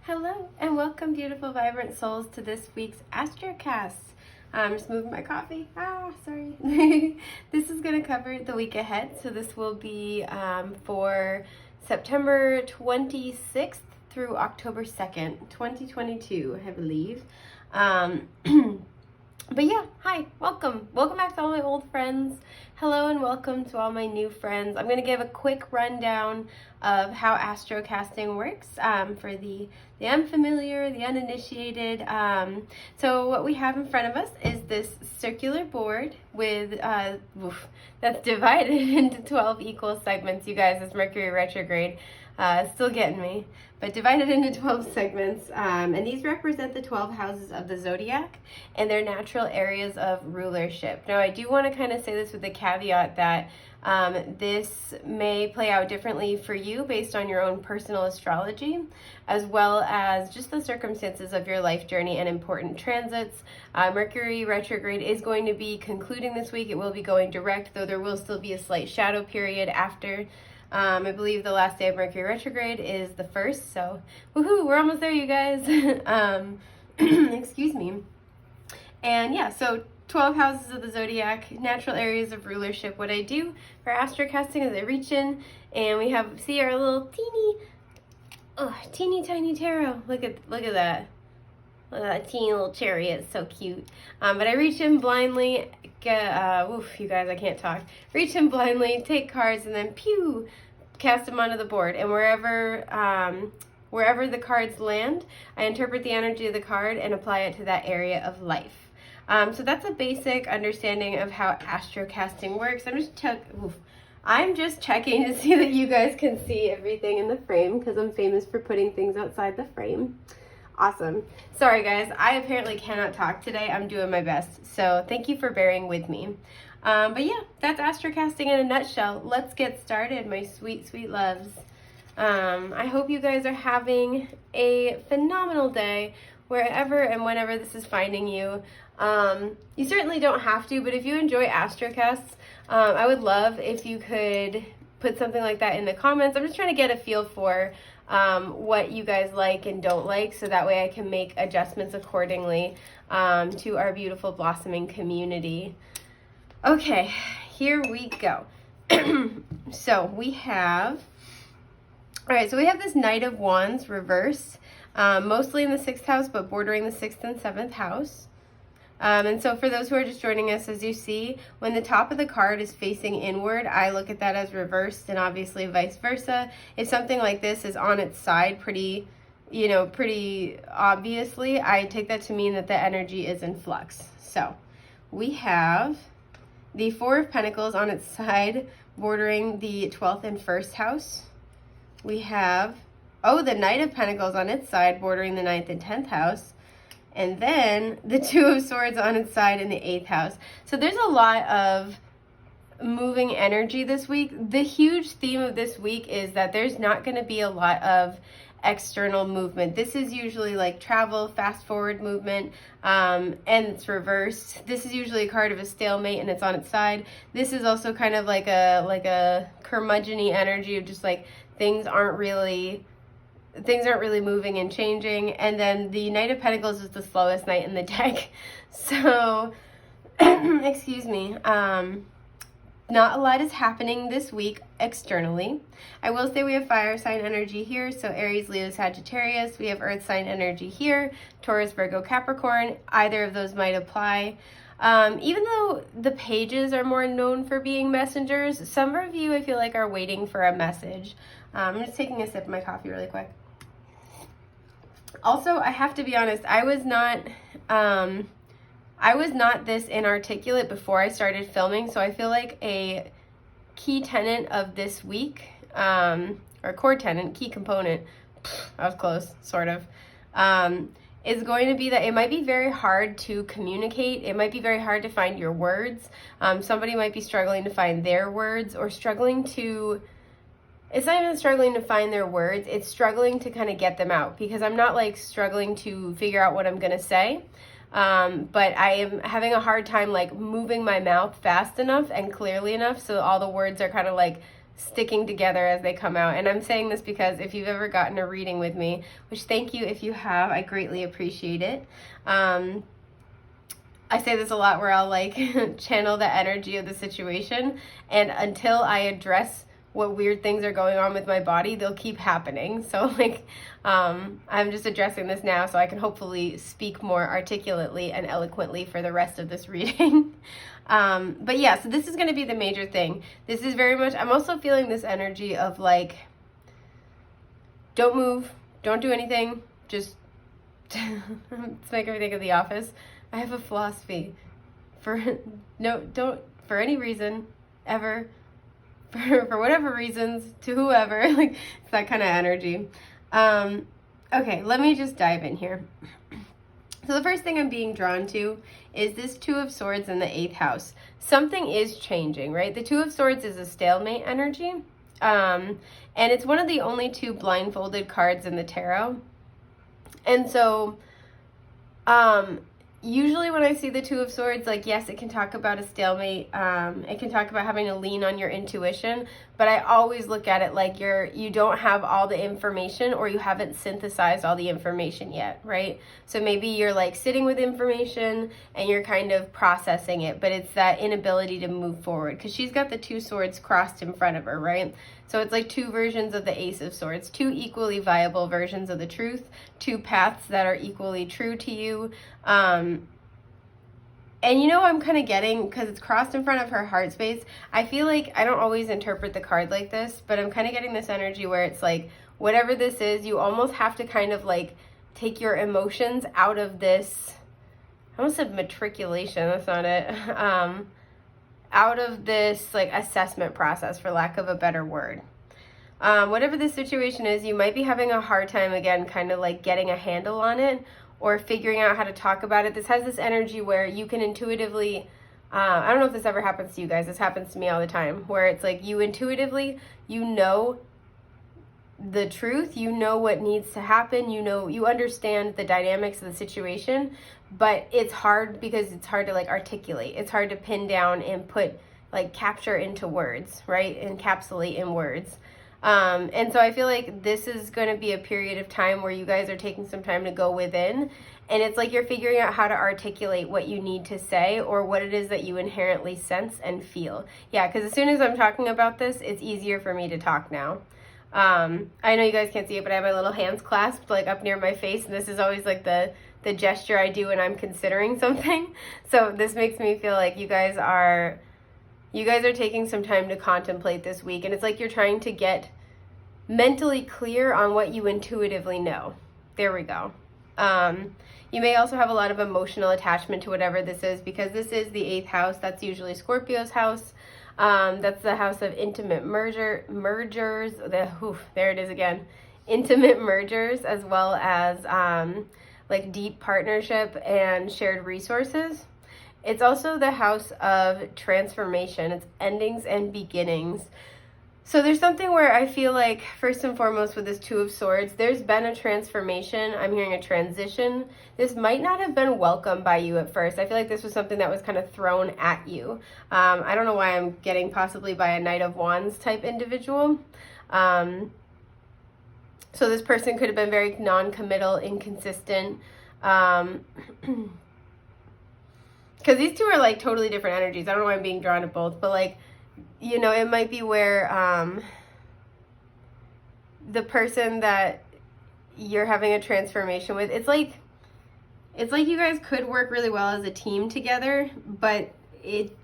Hello and welcome, beautiful, vibrant souls, to this week's Astrocast. I'm just moving my coffee. Sorry. This is going to cover the week ahead. So this will be for September 26th through October 2nd, 2022, I believe. But yeah, hi, welcome. Welcome back to all my old friends. Hello and welcome to all my new friends. I'm going to give a quick rundown of how astrocasting works for the unfamiliar, the uninitiated. So what we have in front of us is this circular board with that's divided into 12 equal segments. You guys, this Mercury Retrograde still getting me, but divided into 12 segments, and these represent the 12 houses of the Zodiac and their natural areas of rulership. Now, I do want to kind of say this with the caveat that this may play out differently for you based on your own personal astrology, as well as just the circumstances of your life journey and important transits. Mercury Retrograde is going to be concluding this week. It will be going direct, though there will still be a slight shadow period after. I believe the last day of Mercury Retrograde is the 1st, so woohoo, we're almost there, you guys. Excuse me. And yeah, so 12 houses of the Zodiac, natural areas of rulership. What I do for astrocasting is I reach in and we see our little teeny tiny tarot. Look at that. Look at that teeny little chariot. It's so cute. But I reach in blindly, you guys, I can't talk. Reach in blindly, take cards, and then pew, cast them onto the board. And wherever the cards land, I interpret the energy of the card and apply it to that area of life. So that's a basic understanding of how astrocasting works. I'm just checking to see that you guys can see everything in the frame, because I'm famous for putting things outside the frame. Awesome. Sorry guys, I apparently cannot talk today. I'm doing my best, so thank you for bearing with me. But yeah, that's astrocasting in a nutshell. Let's get started, my sweet, sweet loves. I hope you guys are having a phenomenal day wherever and whenever this is finding you. You certainly don't have to, but if you enjoy astrocasts, I would love if you could put something like that in the comments. I'm just trying to get a feel for what you guys like and don't like, so that way I can make adjustments accordingly to our beautiful blossoming community. Okay, here we go. So we have this Knight of Wands reversed, mostly in the 6th house, but bordering the 6th and 7th house. And so for those who are just joining us, as you see, when the top of the card is facing inward, I look at that as reversed, and obviously vice versa. If something like this is on its side pretty obviously, I take that to mean that the energy is in flux. So we have the 4 of Pentacles on its side bordering the 12th and 1st house. We have, the Knight of Pentacles on its side bordering the 9th and 10th house. And then the 2 of Swords on its side in the 8th house. So there's a lot of moving energy this week. The huge theme of this week is that there's not going to be a lot of external movement. This is usually like travel, fast forward movement, and it's reversed. This is usually a card of a stalemate and it's on its side. This is also kind of like a curmudgeon-y energy of just like things aren't really moving and changing. And then the Knight of Pentacles is the slowest knight in the deck. So, excuse me, not a lot is happening this week externally. I will say we have fire sign energy here, so Aries, Leo, Sagittarius. We have earth sign energy here, Taurus, Virgo, Capricorn. Either of those might apply. Even though the pages are more known for being messengers, some of you I feel like are waiting for a message. I'm just taking a sip of my coffee really quick. Also, I have to be honest, I was not this inarticulate before I started filming, so I feel like a key tenet of this week, or core tenet, key component, I was close, sort of, is going to be that it might be very hard to communicate. It might be very hard to find your words. Somebody might be struggling to find their words, or it's not even struggling to find their words, it's struggling to kind of get them out, because I'm not like struggling to figure out what I'm going to say, but I am having a hard time like moving my mouth fast enough and clearly enough so all the words are kind of like sticking together as they come out. And I'm saying this because if you've ever gotten a reading with me, which thank you if you have, I greatly appreciate it. I say this a lot where I'll like channel the energy of the situation, and until I address what weird things are going on with my body, they'll keep happening. So like, I'm just addressing this now so I can hopefully speak more articulately and eloquently for the rest of this reading. But yeah, so this is going to be the major thing. This is very much, I'm also feeling this energy of like, don't move, don't do anything, just, it's like everything in The Office. I have a philosophy for, don't, for any reason, ever, for whatever reasons, to whoever, like, it's that kind of energy. Okay, let me just dive in here. So the first thing I'm being drawn to is this Two of Swords in the 8th house. Something is changing, right? The Two of Swords is a stalemate energy. And it's one of the only 2 blindfolded cards in the tarot. And so, usually when I see the Two of Swords, like, yes, it can talk about a stalemate. It can talk about having to lean on your intuition, but I always look at it like you don't have all the information, or you haven't synthesized all the information yet, right? So maybe you're like sitting with information and you're kind of processing it, but it's that inability to move forward, because she's got the 2 swords crossed in front of her, right? So it's like 2 versions of the Ace of Swords, 2 equally viable versions of the truth, 2 paths that are equally true to you. And you know, I'm kind of getting, because it's crossed in front of her heart space, I feel like I don't always interpret the card like this, but I'm kind of getting this energy where it's like, whatever this is, you almost have to kind of like take your emotions out of this, I almost said matriculation, that's not it, out of this like assessment process, for lack of a better word. Whatever this situation is, you might be having a hard time, again, kind of like getting a handle on it, or figuring out how to talk about it. This has this energy where you can intuitively, I don't know if this ever happens to you guys, this happens to me all the time, where it's like you intuitively, you know the truth, you know what needs to happen, you know, you understand the dynamics of the situation, but it's hard because it's hard to like articulate. It's hard to pin down and put, like, capture into words, right? Encapsulate in words. And so I feel like this is going to be a period of time where you guys are taking some time to go within, and it's like you're figuring out how to articulate what you need to say, or what it is that you inherently sense and feel. Yeah, because as soon as I'm talking about this, it's easier for me to talk now. I know you guys can't see it, but I have my little hands clasped like up near my face, and this is always like the gesture I do when I'm considering something. So this makes me feel like you guys are taking some time to contemplate this week, and it's like you're trying to get mentally clear on what you intuitively know. There we go. You may also have a lot of emotional attachment to whatever this is, because this is the 8th house. That's usually Scorpio's house. That's the house of intimate mergers. There it is again. Intimate mergers, as well as like deep partnership and shared resources. It's also the house of transformation. It's endings and beginnings. So there's something where I feel like, first and foremost, with this Two of Swords, there's been a transformation. I'm hearing a transition. This might not have been welcomed by you at first. I feel like this was something that was kind of thrown at you. I don't know why I'm getting possibly by a Knight of Wands type individual. So this person could have been very non-committal, inconsistent. Because these two are like totally different energies. I don't know why I'm being drawn to both, but like, you know, it might be where the person that you're having a transformation with, it's like you guys could work really well as a team together, but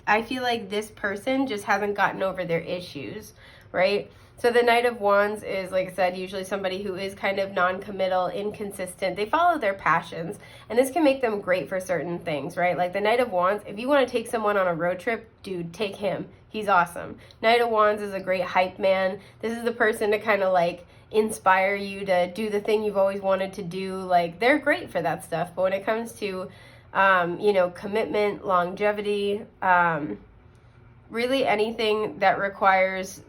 I feel like this person just hasn't gotten over their issues, right? So the Knight of Wands is, like I said, usually somebody who is kind of non-committal, inconsistent. They follow their passions, and this can make them great for certain things, right? Like the Knight of Wands, if you want to take someone on a road trip, dude, take him. He's awesome. Knight of Wands is a great hype man. This is the person to kind of like inspire you to do the thing you've always wanted to do. Like, they're great for that stuff. But when it comes to, you know, commitment, longevity, really anything that requires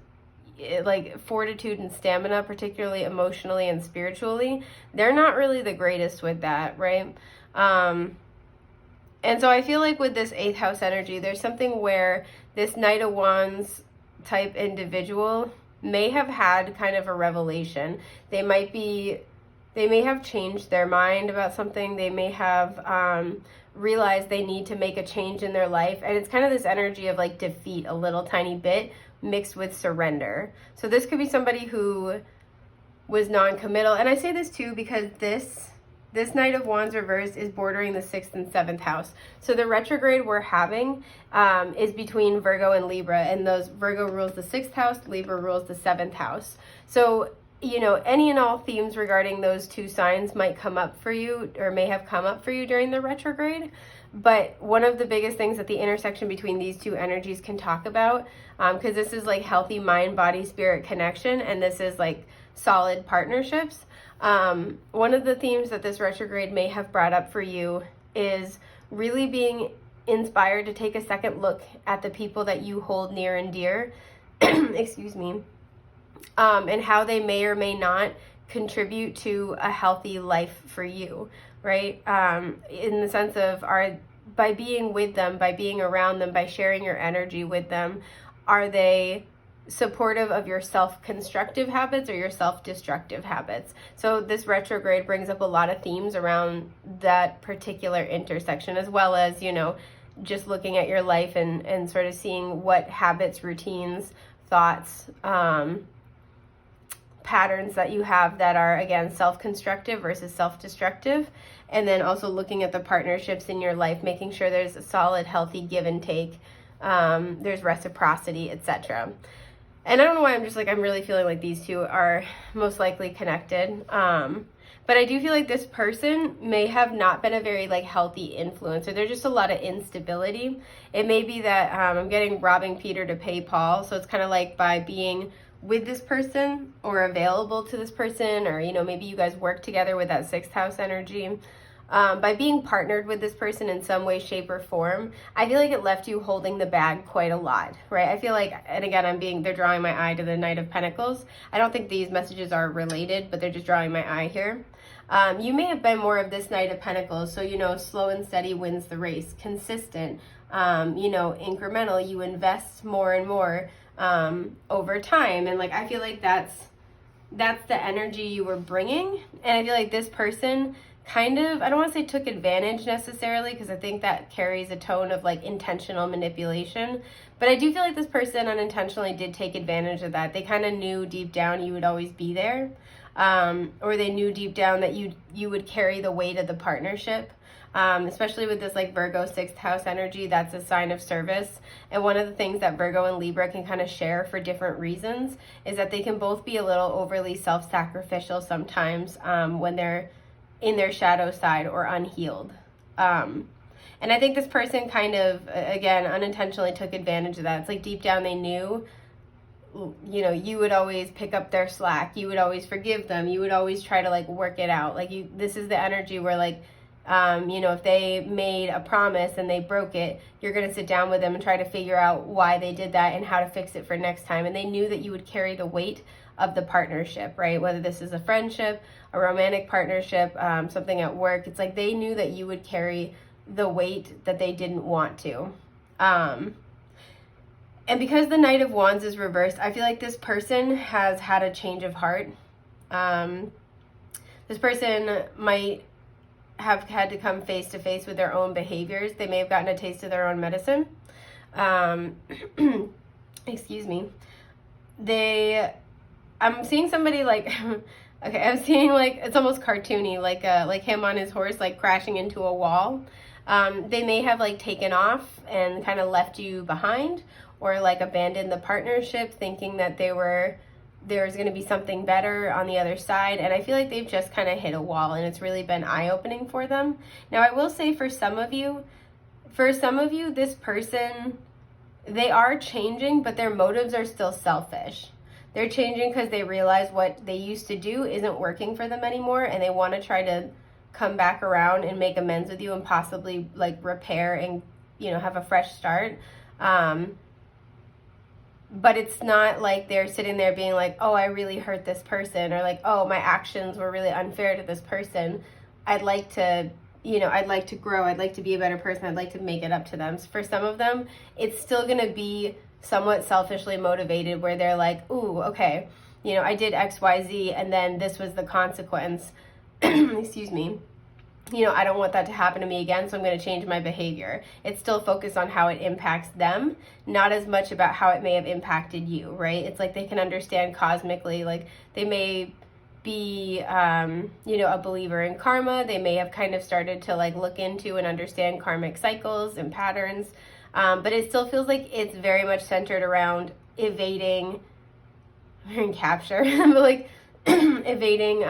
like fortitude and stamina, particularly emotionally and spiritually, they're not really the greatest with that, right? And so I feel like with this 8th house energy, there's something where this Knight of Wands type individual may have had kind of a revelation. They may have changed their mind about something. They may have realized they need to make a change in their life. And it's kind of this energy of like defeat a little tiny bit mixed with surrender. So this could be somebody who was non-committal. And I say this too because this Knight of Wands reversed is bordering the 6th and 7th house. So the retrograde we're having is between Virgo and Libra, and those Virgo rules the 6th house, Libra rules the 7th house. So, you know, any and all themes regarding those two signs might come up for you, or may have come up for you during the retrograde. But one of the biggest things that the intersection between these two energies can talk about, because this is like healthy mind, body, spirit connection, and this is like solid partnerships. One of the themes that this retrograde may have brought up for you is really being inspired to take a second look at the people that you hold near and dear, excuse me, and how they may or may not contribute to a healthy life for you, right? In the sense of, by being with them, by being around them, by sharing your energy with them, are they supportive of your self-constructive habits or your self-destructive habits? So this retrograde brings up a lot of themes around that particular intersection, as well as, you know, just looking at your life and sort of seeing what habits, routines, thoughts, patterns that you have that are, again, self-constructive versus self-destructive. And then also looking at the partnerships in your life, making sure there's a solid, healthy give and take, there's reciprocity, etc. And I don't know why I'm really feeling like these two are most likely connected. But I do feel like this person may have not been a very like healthy influencer. There's just a lot of instability. It may be that I'm getting robbing Peter to pay Paul. So it's kind of like by being with this person or available to this person, or, you know, maybe you guys work together with that 6th house energy. By being partnered with this person in some way, shape, or form, I feel like it left you holding the bag quite a lot, right? I feel like, and again, they're drawing my eye to the Knight of Pentacles. I don't think these messages are related, but they're just drawing my eye here. You may have been more of this Knight of Pentacles, so, you know, slow and steady wins the race, consistent, you know, incremental, you invest more and more over time. And like, I feel like that's the energy you were bringing. And I feel like this person kind of, I don't want to say took advantage necessarily, because I think that carries a tone of like intentional manipulation, but I do feel like this person unintentionally did take advantage of that. They kind of knew deep down you would always be there, or they knew deep down that you would carry the weight of the partnership, especially with this like Virgo 6th house energy. That's a sign of service. And one of the things that Virgo and Libra can kind of share for different reasons is that they can both be a little overly self-sacrificial sometimes when they're in their shadow side or unhealed. And I think this person kind of, again, unintentionally took advantage of that. It's like deep down they knew, you know, you would always pick up their slack. You would always forgive them. You would always try to like work it out. Like this is the energy where like, you know, if they made a promise and they broke it, you're going to sit down with them and try to figure out why they did that and how to fix it for next time. And they knew that you would carry the weight of the partnership, right? Whether this is a friendship, a romantic partnership, something at work. It's like they knew that you would carry the weight that they didn't want to. And because the Knight of Wands is reversed, I feel like this person has had a change of heart. This person might have had to come face to face with their own behaviors. They may have gotten a taste of their own medicine. Excuse me. I'm seeing somebody like, okay, I'm seeing like, it's almost cartoony, like him on his horse, like crashing into a wall. They may have like taken off and kind of left you behind, or like abandoned the partnership thinking that there's going to be something better on the other side. And I feel like they've just kind of hit a wall, and it's really been eye-opening for them. Now, I will say for some of you, this person, they are changing, but their motives are still selfish. They're changing because they realize what they used to do isn't working for them anymore, and they want to try to come back around and make amends with you and possibly like repair and, you know, have a fresh start. But it's not like they're sitting there being like, oh, I really hurt this person, or like, oh, my actions were really unfair to this person. I'd like to grow. I'd like to be a better person. I'd like to make it up to them. So for some of them, it's still going to be somewhat selfishly motivated, where they're like, ooh, okay, you know, I did XYZ and then this was the consequence. Excuse me. You know, I don't want that to happen to me again, so I'm going to change my behavior. It's still focused on how it impacts them, not as much about how it may have impacted you, right? It's like they can understand cosmically, like they may be, you know, a believer in karma. They may have kind of started to like look into and understand karmic cycles and patterns, but it still feels like it's very much centered around evading and capture, but like evading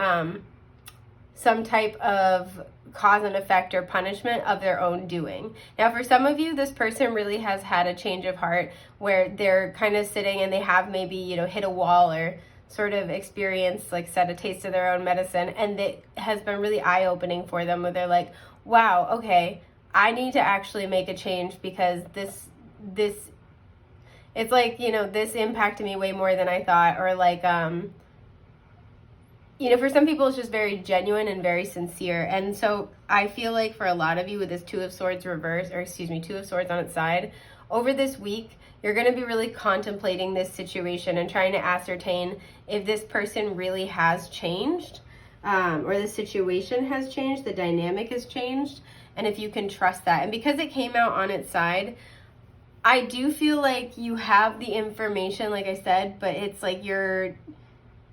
some type of cause and effect or punishment of their own doing. Now, for some of you, this person really has had a change of heart where they're kind of sitting and they have maybe, you know, hit a wall or sort of experienced, like said, a taste of their own medicine, and it has been really eye-opening for them, where they're like, wow, okay, I need to actually make a change because this it's like, you know, this impacted me way more than I thought, or like, you know, for some people it's just very genuine and very sincere. And so I feel like for a lot of you with this Two of Swords reverse, or excuse me, Two of Swords on its side, over this week, you're going to be really contemplating this situation and trying to ascertain if this person really has changed, or the situation has changed, the dynamic has changed, and if you can trust that. And because it came out on its side, I do feel like you have the information, like I said, but it's like you're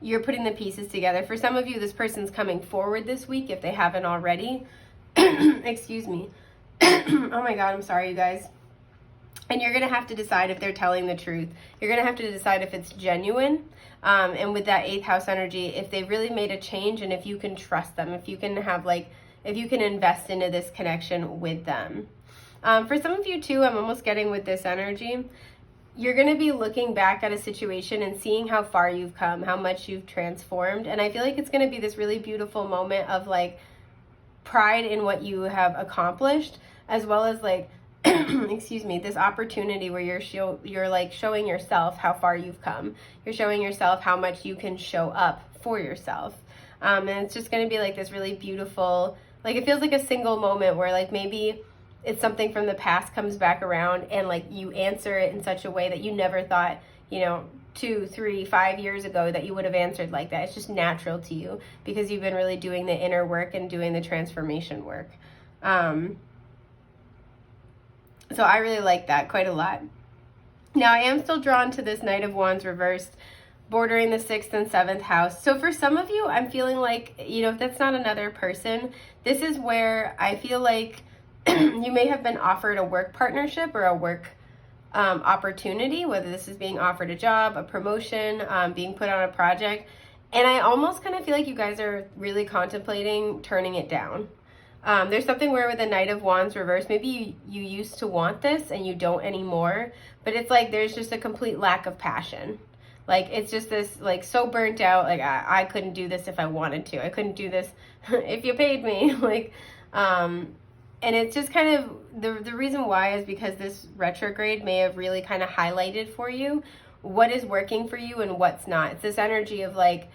putting the pieces together. For some of you, this person's coming forward this week if they haven't already. Excuse me. Oh my God, I'm sorry, you guys. And you're going to have to decide if they're telling the truth. You're going to have to decide if it's genuine. And with that 8th house energy, if they really made a change and if you can trust them, if you can have like, if you can invest into this connection with them. For some of you too, I'm almost getting with this energy, you're going to be looking back at a situation and seeing how far you've come, how much you've transformed. And I feel like it's going to be this really beautiful moment of like pride in what you have accomplished, as well as like, excuse me, this opportunity where you're like showing yourself how far you've come. You're showing yourself how much you can show up for yourself. And it's just going to be like this really beautiful, like it feels like a single moment where like maybe it's something from the past comes back around and like you answer it in such a way that you never thought, you know, 2, 3, 5 years ago that you would have answered like that. It's just natural to you because you've been really doing the inner work and doing the transformation work. So I really like that quite a lot. Now I am still drawn to this Knight of Wands reversed, bordering the 6th and 7th house. So for some of you, I'm feeling like, you know, if that's not another person, this is where I feel like you may have been offered a work partnership or a work opportunity, whether this is being offered a job, a promotion, being put on a project. And I almost kind of feel like you guys are really contemplating turning it down. There's something where with the Knight of Wands reversed, maybe you used to want this and you don't anymore, but it's like there's just a complete lack of passion. Like it's just this like so burnt out, like I couldn't do this if I wanted to. I couldn't do this if you paid me. Like, and it's just kind of, the reason why is because this retrograde may have really kind of highlighted for you what is working for you and what's not. It's this energy of like,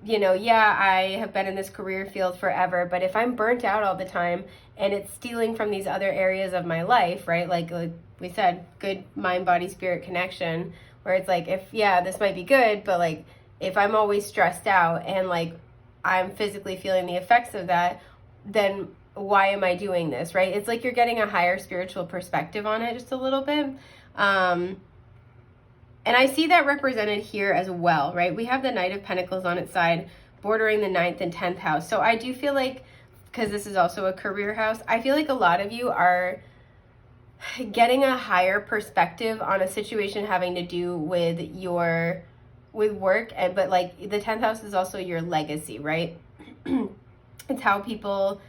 you know, yeah, I have been in this career field forever, but if I'm burnt out all the time and it's stealing from these other areas of my life, right? Like we said, good mind, body, spirit connection, where it's like, if, yeah, this might be good, but like, if I'm always stressed out and like, I'm physically feeling the effects of that, then why am I doing this, right? It's like you're getting a higher spiritual perspective on it just a little bit. And I see that represented here as well, right? We have the Knight of Pentacles on its side, bordering the 9th and 10th house. So I do feel like, because this is also a career house, I feel like a lot of you are getting a higher perspective on a situation having to do with work, but like the 10th house is also your legacy, right? It's how people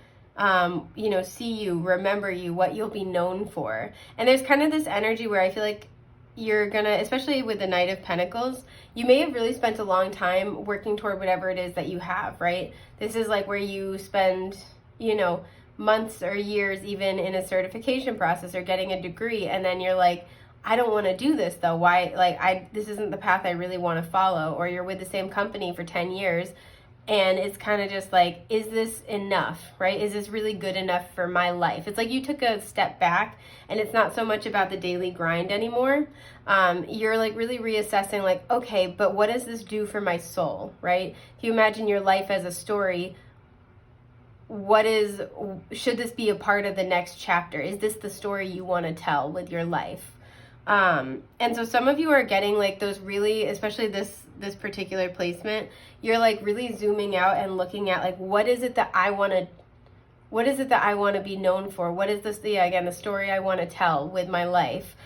you know, see you, remember you, what you'll be known for. And there's kind of this energy where I feel like you're gonna, especially with the Knight of Pentacles, you may have really spent a long time working toward whatever it is that you have, right? This is like where you spend, you know, months or years even in a certification process or getting a degree, and then you're like, I don't want to do this though. Why? Like, this isn't the path I really want to follow. Or you're with the same company for 10 years And it's kind of just like, is this enough, right? Is this really good enough for my life? It's like you took a step back, and it's not so much about the daily grind anymore. You're like really reassessing, like, okay, but what does this do for my soul, right? If you imagine your life as a story, should this be a part of the next chapter? Is this the story you want to tell with your life? And so some of you are getting like those really, especially this particular placement, you're like really zooming out and looking at like, what is it that I want to be known for? What is this, again, the story I want to tell with my life?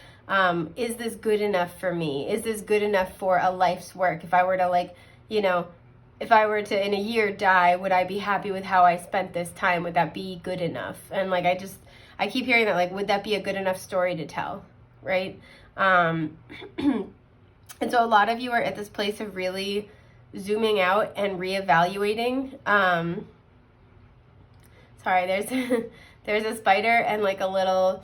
Is this good enough for me? Is this good enough for a life's work? If I were to like, if I were to in a year die, would I be happy with how I spent this time? Would that be good enough? And like, I keep hearing that, like, would that be a good enough story to tell? Right? And so a lot of you are at this place of really zooming out and reevaluating. Sorry, there's a spider and like a little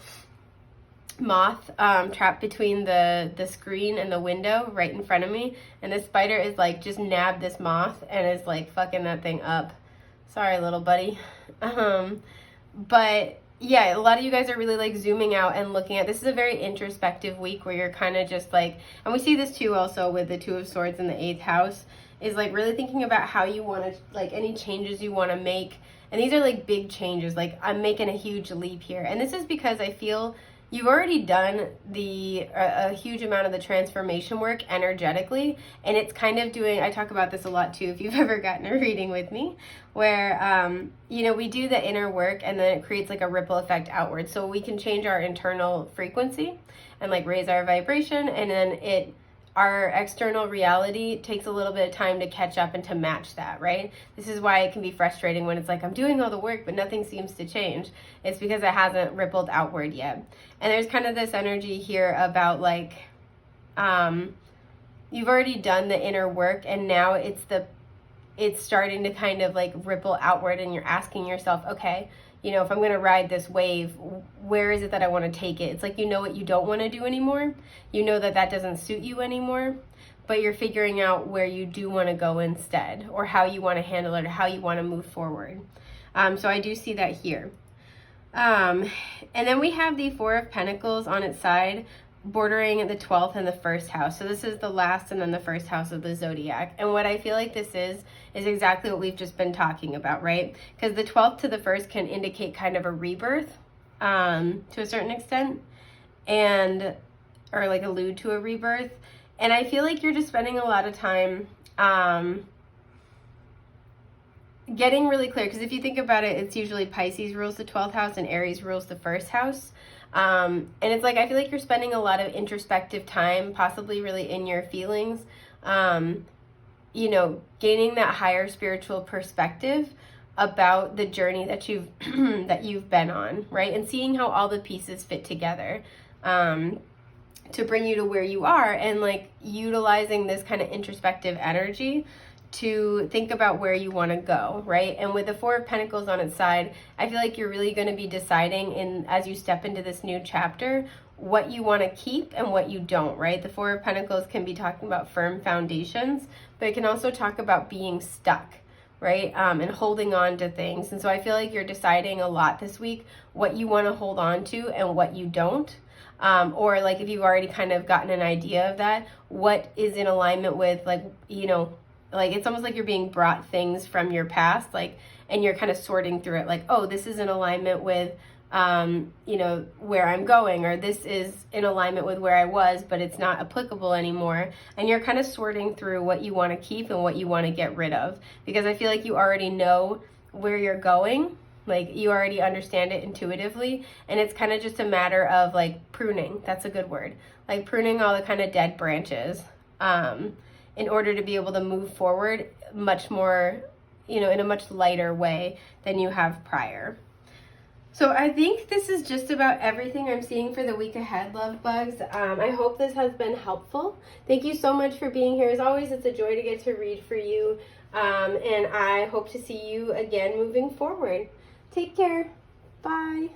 moth trapped between the screen and the window right in front of me, and the spider is like just nabbed this moth and is like fucking that thing up. Sorry, little buddy. But yeah, a lot of you guys are really like zooming out and looking at, this is a very introspective week where you're kind of just like, and we see this too also with the Two of Swords in the 8th house, is like really thinking about how you want to, like any changes you want to make. And these are like big changes, like I'm making a huge leap here. And this is because I feel you've already done a huge amount of the transformation work energetically, and it's kind of doing, I talk about this a lot too if you've ever gotten a reading with me, where we do the inner work and then it creates like a ripple effect outward. So we can change our internal frequency and like raise our vibration, and then our external reality takes a little bit of time to catch up and to match that, right? This is why it can be frustrating when it's like, I'm doing all the work, but nothing seems to change. It's because it hasn't rippled outward yet. And there's kind of this energy here about like, you've already done the inner work, and now it's starting to kind of like ripple outward, and you're asking yourself, okay, if I'm going to ride this wave, where is it that I want to take it? It's like, what you don't want to do anymore. That doesn't suit you anymore, but you're figuring out where you do want to go instead, or how you want to handle it, or how you want to move forward. So I do see that here. And then we have the Four of Pentacles on its side, bordering the 12th and the 1st house. So this is the last and then the 1st house of the Zodiac. And what I feel like this is exactly what we've just been talking about, right? Because the 12th to the 1st can indicate kind of a rebirth to a certain extent, or like allude to a rebirth. And I feel like you're just spending a lot of time getting really clear, because if you think about it, it's usually Pisces rules the 12th house and Aries rules the 1st house. And it's like, I feel like you're spending a lot of introspective time, possibly really in your feelings, gaining that higher spiritual perspective about the journey that you've been on, right? And seeing how all the pieces fit together, to bring you to where you are, and like utilizing this kind of introspective energy to think about where you want to go, right? And with the Four of Pentacles on its side, I feel like you're really going to be deciding as you step into this new chapter, what you want to keep and what you don't, right? The Four of Pentacles can be talking about firm foundations, but it can also talk about being stuck, right? And holding on to things. And so I feel like you're deciding a lot this week what you want to hold on to and what you don't. Or like if you've already kind of gotten an idea of that, what is in alignment with like it's almost like you're being brought things from your past, like, and you're kind of sorting through it, like, oh, this is in alignment with, where I'm going, or this is in alignment with where I was, but it's not applicable anymore. And you're kind of sorting through what you want to keep and what you want to get rid of, because I feel like you already know where you're going, like you already understand it intuitively, and it's kind of just a matter of like pruning. That's a good word, like pruning all the kind of dead branches, in order to be able to move forward much more, in a much lighter way than you have prior. So I think this is just about everything I'm seeing for the week ahead, love bugs. I hope this has been helpful. Thank you so much for being here. As always, it's a joy to get to read for you. And I hope to see you again moving forward. Take care. Bye.